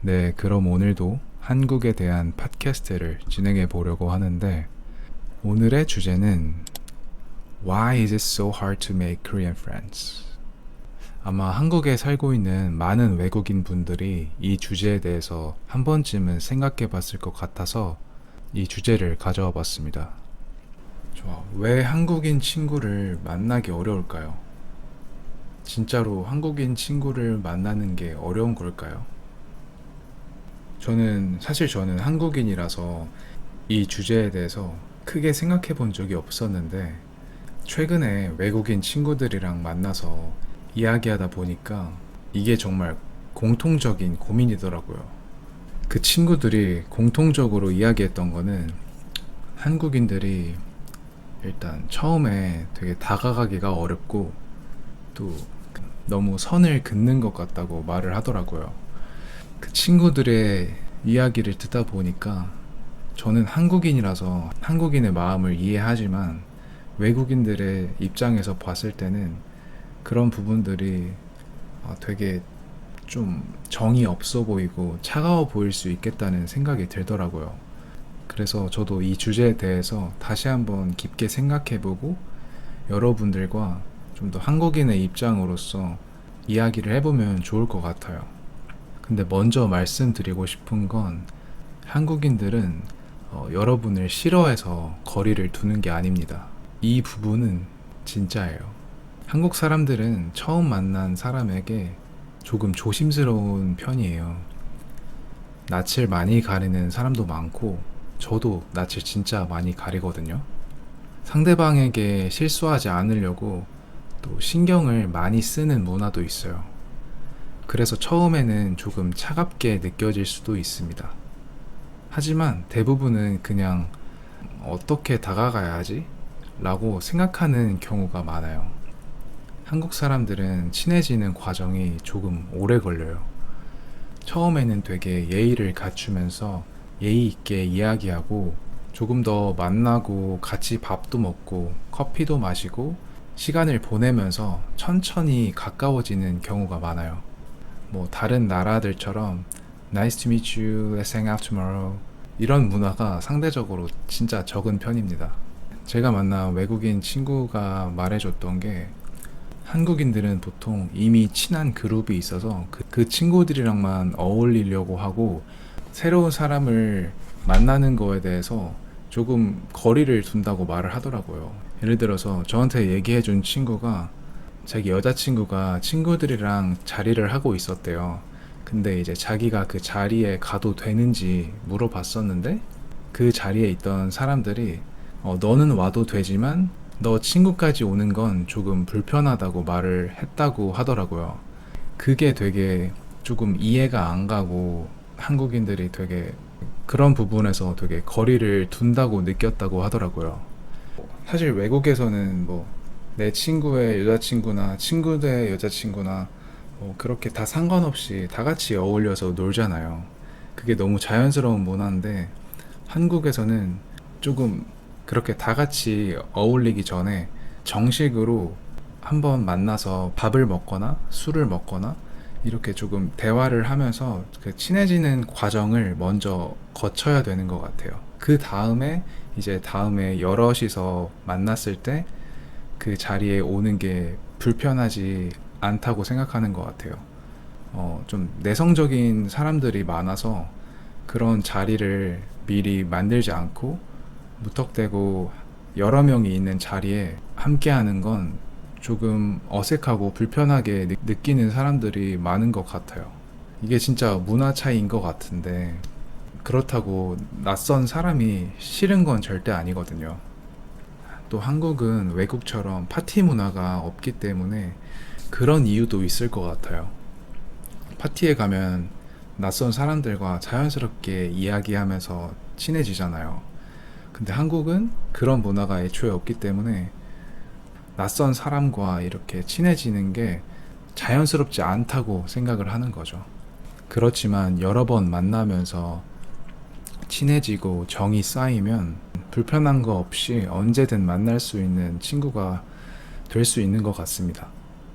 네, 그럼 오늘도 한국에 대한 팟캐스트를 진행해 보려고 하는데, 오늘의 주제는 Why is it so hard to make Korean friends? 아마 한국에 살고 있는 많은 외국인 분들이 이 주제에 대해서 한 번쯤은 생각해 봤을 것 같아서 이 주제를 가져와 봤습니다. 좋아. 왜 한국인 친구를 만나기 어려울까요? 진짜로 한국인 친구를 만나는 게 어려운 걸까요? 저는 한국인이라서 이 주제에 대해서 크게 생각해 본 적이 없었는데, 최근에 외국인 친구들이랑 만나서 이야기하다 보니까 이게 정말 공통적인 고민이더라고요. 그 친구들이 공통적으로 이야기했던 거는, 한국인들이 일단 처음에 되게 다가가기가 어렵고, 또 너무 선을 긋는 것 같다고 말을 하더라고요. 그 친구들의 이야기를 듣다 보니까 저는 한국인이라서 한국인의 마음을 이해하지만, 외국인들의 입장에서 봤을 때는 그런 부분들이 되게 좀 정이 없어 보이고 차가워 보일 수 있겠다는 생각이 들더라고요. 그래서 저도 이 주제에 대해서 다시 한번 깊게 생각해보고 여러분들과 좀 더 한국인의 입장으로서 이야기를 해보면 좋을 것 같아요. 근데 먼저 말씀드리고 싶은 건, 한국인들은 여러분을 싫어해서 거리를 두는 게 아닙니다. 이 부분은 진짜예요. 한국 사람들은 처음 만난 사람에게 조금 조심스러운 편이에요. 낯을 많이 가리는 사람도 많고, 저도 낯을 진짜 많이 가리거든요. 상대방에게 실수하지 않으려고 또 신경을 많이 쓰는 문화도 있어요. 그래서 처음에는 조금 차갑게 느껴질 수도 있습니다. 하지만 대부분은 그냥 어떻게 다가가야 하지? 라고 생각하는 경우가 많아요. 한국 사람들은 친해지는 과정이 조금 오래 걸려요. 처음에는 되게 예의를 갖추면서 예의 있게 이야기하고, 조금 더 만나고 같이 밥도 먹고 커피도 마시고 시간을 보내면서 천천히 가까워지는 경우가 많아요. 뭐 다른 나라들처럼 Nice to meet you, let's hang out tomorrow, 이런 문화가 상대적으로 진짜 적은 편입니다. 제가 만난 외국인 친구가 말해줬던 게, 한국인들은 보통 이미 친한 그룹이 있어서 그 친구들이랑만 어울리려고 하고, 새로운 사람을 만나는 거에 대해서 조금 거리를 둔다고 말을 하더라고요. 예를 들어서 저한테 얘기해준 친구가, 자기 여자친구가 친구들이랑 자리를 하고 있었대요. 근데 이제 자기가 그 자리에 가도 되는지 물어봤었는데, 그 자리에 있던 사람들이 너는 와도 되지만 너 친구까지 오는 건 조금 불편하다고 말을 했다고 하더라고요. 그게 되게 조금 이해가 안 가고, 한국인들이 되게 그런 부분에서 되게 거리를 둔다고 느꼈다고 하더라고요. 사실 외국에서는 뭐 내 친구의 여자친구나 친구의 여자친구나 뭐 그렇게 다 상관없이 다 같이 어울려서 놀잖아요. 그게 너무 자연스러운 문화인데, 한국에서는 조금 그렇게 다 같이 어울리기 전에 정식으로 한번 만나서 밥을 먹거나 술을 먹거나 이렇게 조금 대화를 하면서 그 친해지는 과정을 먼저 거쳐야 되는 것 같아요. 그 다음에 이제 다음에 여럿이서 만났을 때 그 자리에 오는 게 불편하지 않다고 생각하는 것 같아요. 좀 내성적인 사람들이 많아서 그런 자리를 미리 만들지 않고 무턱대고 여러 명이 있는 자리에 함께 하는 건 조금 어색하고 불편하게 느끼는 사람들이 많은 것 같아요. 이게 진짜 문화 차이인 것 같은데, 그렇다고 낯선 사람이 싫은 건 절대 아니거든요. 또 한국은 외국처럼 파티 문화가 없기 때문에 그런 이유도 있을 것 같아요. 파티에 가면 낯선 사람들과 자연스럽게 이야기하면서 친해지잖아요. 근데 한국은 그런 문화가 애초에 없기 때문에 낯선 사람과 이렇게 친해지는 게 자연스럽지 않다고 생각을 하는 거죠. 그렇지만 여러 번 만나면서 친해지고 정이 쌓이면 불편한 거 없이 언제든 만날 수 있는 친구가 될 수 있는 것 같습니다.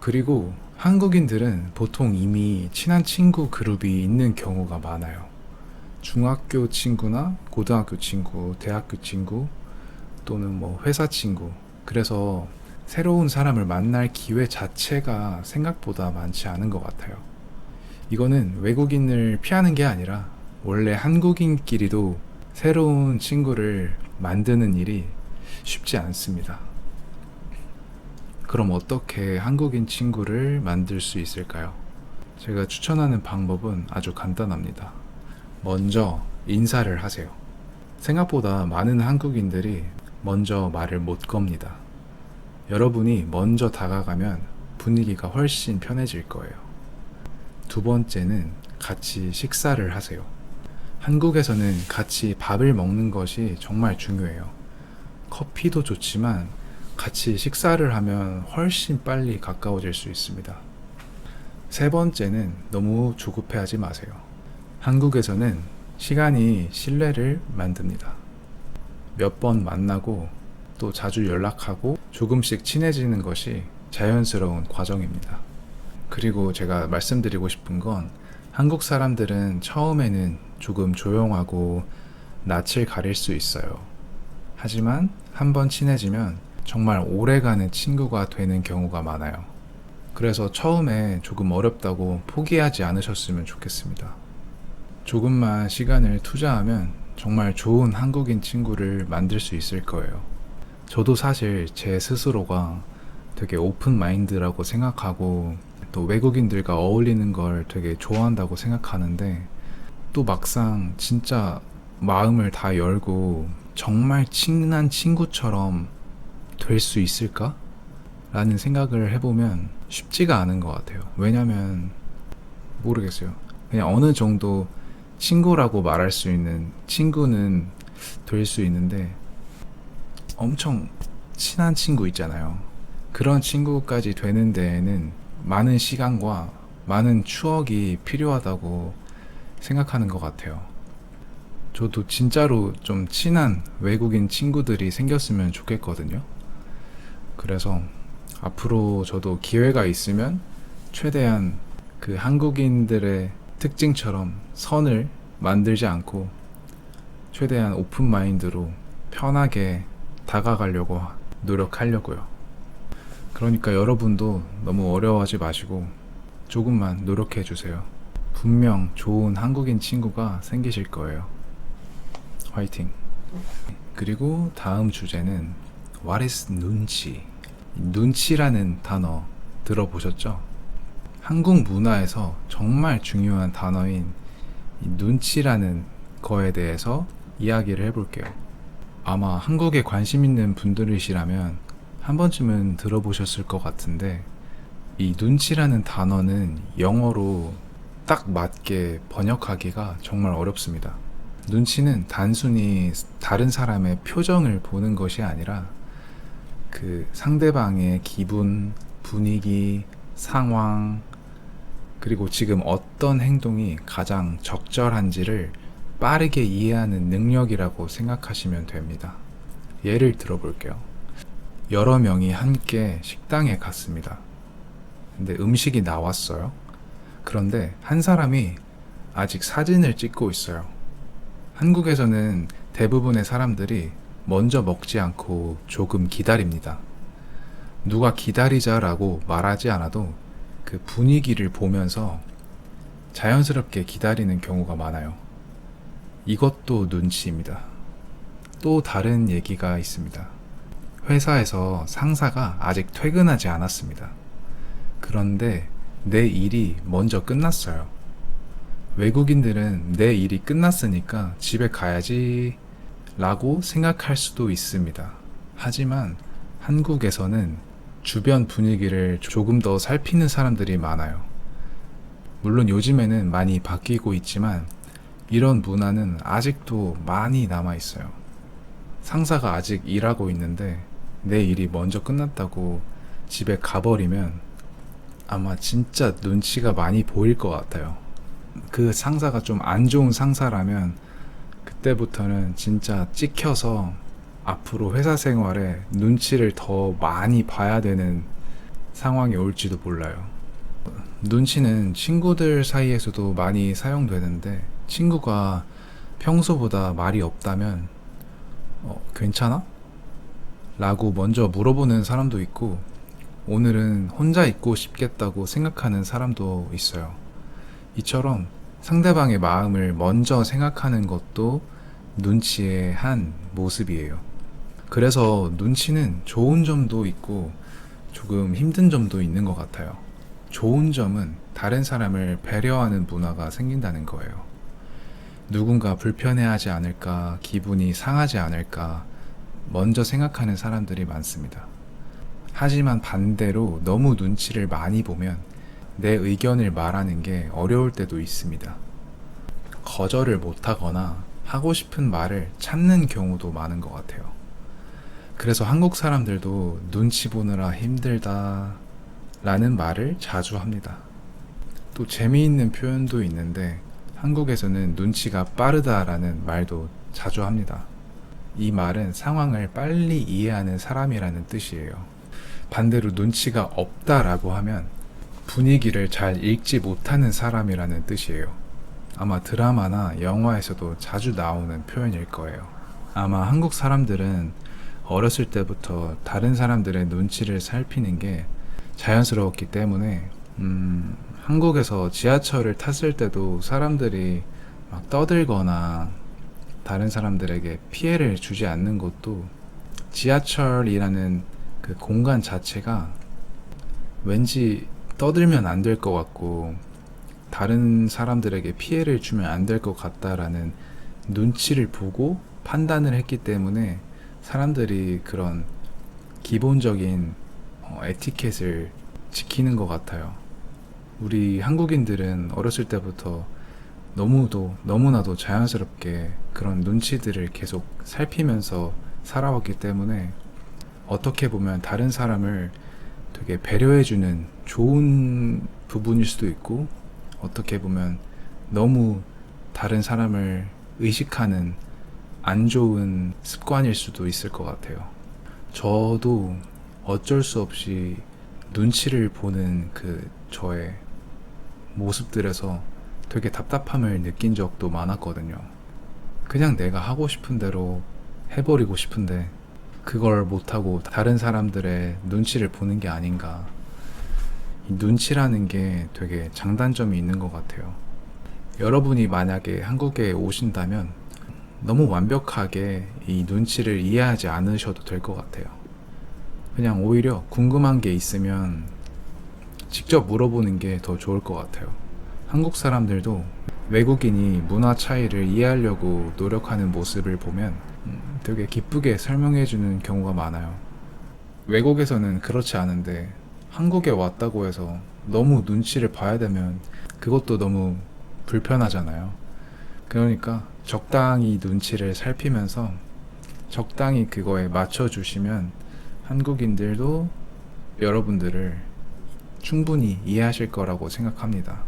그리고 한국인들은 보통 이미 친한 친구 그룹이 있는 경우가 많아요. 중학교 친구나 고등학교 친구, 대학교 친구 또는 뭐 회사 친구. 그래서 새로운 사람을 만날 기회 자체가 생각보다 많지 않은 것 같아요. 이거는 외국인을 피하는 게 아니라 원래 한국인끼리도 새로운 친구를 만드는 일이 쉽지 않습니다. 그럼 어떻게 한국인 친구를 만들 수 있을까요? 제가 추천하는 방법은 아주 간단합니다. 먼저 인사를 하세요. 생각보다 많은 한국인들이 먼저 말을 못 겁니다. 여러분이 먼저 다가가면 분위기가 훨씬 편해질 거예요. 두 번째는 같이 식사를 하세요. 한국에서는 같이 밥을 먹는 것이 정말 중요해요. 커피도 좋지만 같이 식사를 하면 훨씬 빨리 가까워질 수 있습니다. 세 번째는 너무 조급해하지 마세요. 한국에서는 시간이 신뢰를 만듭니다. 몇 번 만나고 또 자주 연락하고 조금씩 친해지는 것이 자연스러운 과정입니다. 그리고 제가 말씀드리고 싶은 건 한국 사람들은 처음에는 조금 조용하고 낯을 가릴 수 있어요. 하지만 한번 친해지면 정말 오래가는 친구가 되는 경우가 많아요. 그래서 처음에 조금 어렵다고 포기하지 않으셨으면 좋겠습니다. 조금만 시간을 투자하면 정말 좋은 한국인 친구를 만들 수 있을 거예요. 저도 사실 제 스스로가 되게 오픈 마인드라고 생각하고 또 외국인들과 어울리는 걸 되게 좋아한다고 생각하는데 또 막상 진짜 마음을 다 열고 정말 친한 친구처럼 될 수 있을까? 라는 생각을 해보면 쉽지가 않은 것 같아요. 왜냐면 모르겠어요. 그냥 어느 정도 친구라고 말할 수 있는 친구는 될 수 있는데 엄청 친한 친구 있잖아요. 그런 친구까지 되는 데에는 많은 시간과 많은 추억이 필요하다고 생각하는 것 같아요. 저도 진짜로 좀 친한 외국인 친구들이 생겼으면 좋겠거든요. 그래서 앞으로 저도 기회가 있으면 최대한 그 한국인들의 특징처럼 선을 만들지 않고 최대한 오픈 마인드로 편하게 다가가려고 노력하려고요. 그러니까 여러분도 너무 어려워하지 마시고 조금만 노력해 주세요. 분명 좋은 한국인 친구가 생기실 거예요. 화이팅! 그리고 다음 주제는 What is 눈치? 눈치라는 단어 들어보셨죠? 한국 문화에서 정말 중요한 단어인 이 눈치라는 거에 대해서 이야기를 해볼게요. 아마 한국에 관심 있는 분들이시라면 한 번쯤은 들어보셨을 것 같은데 이 눈치라는 단어는 영어로 딱 맞게 번역하기가 정말 어렵습니다. 눈치는 단순히 다른 사람의 표정을 보는 것이 아니라 그 상대방의 기분, 분위기, 상황, 그리고 지금 어떤 행동이 가장 적절한지를 빠르게 이해하는 능력이라고 생각하시면 됩니다. 예를 들어볼게요. 여러 명이 함께 식당에 갔습니다. 근데 음식이 나왔어요. 그런데 한 사람이 아직 사진을 찍고 있어요. 한국에서는 대부분의 사람들이 먼저 먹지 않고 조금 기다립니다. 누가 기다리자라고 말하지 않아도 그 분위기를 보면서 자연스럽게 기다리는 경우가 많아요. 이것도 눈치입니다. 또 다른 얘기가 있습니다. 회사에서 상사가 아직 퇴근하지 않았습니다. 그런데 내 일이 먼저 끝났어요. 외국인들은 내 일이 끝났으니까 집에 가야지 라고 생각할 수도 있습니다. 하지만 한국에서는 주변 분위기를 조금 더 살피는 사람들이 많아요. 물론 요즘에는 많이 바뀌고 있지만 이런 문화는 아직도 많이 남아 있어요. 상사가 아직 일하고 있는데 내 일이 먼저 끝났다고 집에 가버리면 아마 진짜 눈치가 많이 보일 것 같아요. 그 상사가 좀 안 좋은 상사라면 그때부터는 진짜 찍혀서 앞으로 회사 생활에 눈치를 더 많이 봐야 되는 상황이 올지도 몰라요. 눈치는 친구들 사이에서도 많이 사용되는데, 친구가 평소보다 말이 없다면 괜찮아? 라고 먼저 물어보는 사람도 있고, 오늘은 혼자 있고 싶겠다고 생각하는 사람도 있어요. 이처럼 상대방의 마음을 먼저 생각하는 것도 눈치의 한 모습이에요. 그래서 눈치는 좋은 점도 있고 조금 힘든 점도 있는 것 같아요. 좋은 점은 다른 사람을 배려하는 문화가 생긴다는 거예요. 누군가 불편해하지 않을까, 기분이 상하지 않을까 먼저 생각하는 사람들이 많습니다. 하지만 반대로 너무 눈치를 많이 보면 내 의견을 말하는 게 어려울 때도 있습니다. 거절을 못하거나 하고 싶은 말을 참는 경우도 많은 것 같아요. 그래서 한국 사람들도 눈치 보느라 힘들다 라는 말을 자주 합니다. 또 재미있는 표현도 있는데, 한국에서는 눈치가 빠르다라는 말도 자주 합니다. 이 말은 상황을 빨리 이해하는 사람이라는 뜻이에요. 반대로 눈치가 없다라고 하면 분위기를 잘 읽지 못하는 사람이라는 뜻이에요. 아마 드라마나 영화에서도 자주 나오는 표현일 거예요. 아마 한국 사람들은 어렸을 때부터 다른 사람들의 눈치를 살피는 게 자연스러웠기 때문에 한국에서 지하철을 탔을 때도 사람들이 막 떠들거나 다른 사람들에게 피해를 주지 않는 것도, 지하철이라는 그 공간 자체가 왠지 떠들면 안 될 것 같고 다른 사람들에게 피해를 주면 안 될 것 같다라는 눈치를 보고 판단을 했기 때문에 사람들이 그런 기본적인 에티켓을 지키는 것 같아요. 우리 한국인들은 어렸을 때부터 너무나도 자연스럽게 그런 눈치들을 계속 살피면서 살아왔기 때문에 어떻게 보면 다른 사람을 되게 배려해주는 좋은 부분일 수도 있고, 어떻게 보면 너무 다른 사람을 의식하는 안 좋은 습관일 수도 있을 것 같아요. 저도 어쩔 수 없이 눈치를 보는 그 저의 모습들에서 되게 답답함을 느낀 적도 많았거든요. 그냥 내가 하고 싶은 대로 해버리고 싶은데 그걸 못하고 다른 사람들의 눈치를 보는 게 아닌가. 이 눈치라는 게 되게 장단점이 있는 것 같아요. 여러분이 만약에 한국에 오신다면 너무 완벽하게 이 눈치를 이해하지 않으셔도 될 것 같아요. 그냥 오히려 궁금한 게 있으면 직접 물어보는 게 더 좋을 것 같아요. 한국 사람들도 외국인이 문화 차이를 이해하려고 노력하는 모습을 보면 되게 기쁘게 설명해주는 경우가 많아요. 외국에서는 그렇지 않은데 한국에 왔다고 해서 너무 눈치를 봐야 되면 그것도 너무 불편하잖아요. 그러니까 적당히 눈치를 살피면서 적당히 그거에 맞춰주시면 한국인들도 여러분들을 충분히 이해하실 거라고 생각합니다.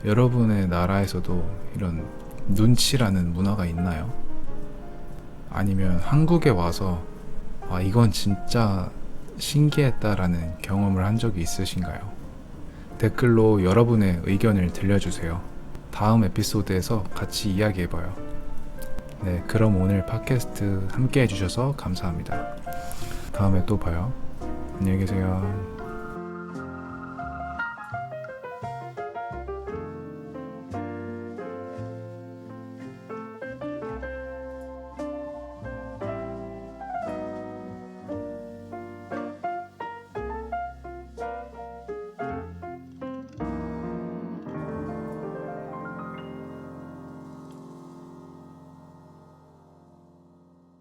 여러분의 나라에서도 이런 눈치라는 문화가 있나요? 아니면 한국에 와서 이건 진짜 신기했다라는 경험을 한 적이 있으신가요? 댓글로 여러분의 의견을 들려주세요. 다음 에피소드에서 같이 이야기해봐요. 네, 그럼 오늘 팟캐스트 함께 해주셔서 감사합니다. 다음에 또 봐요. 안녕히 계세요.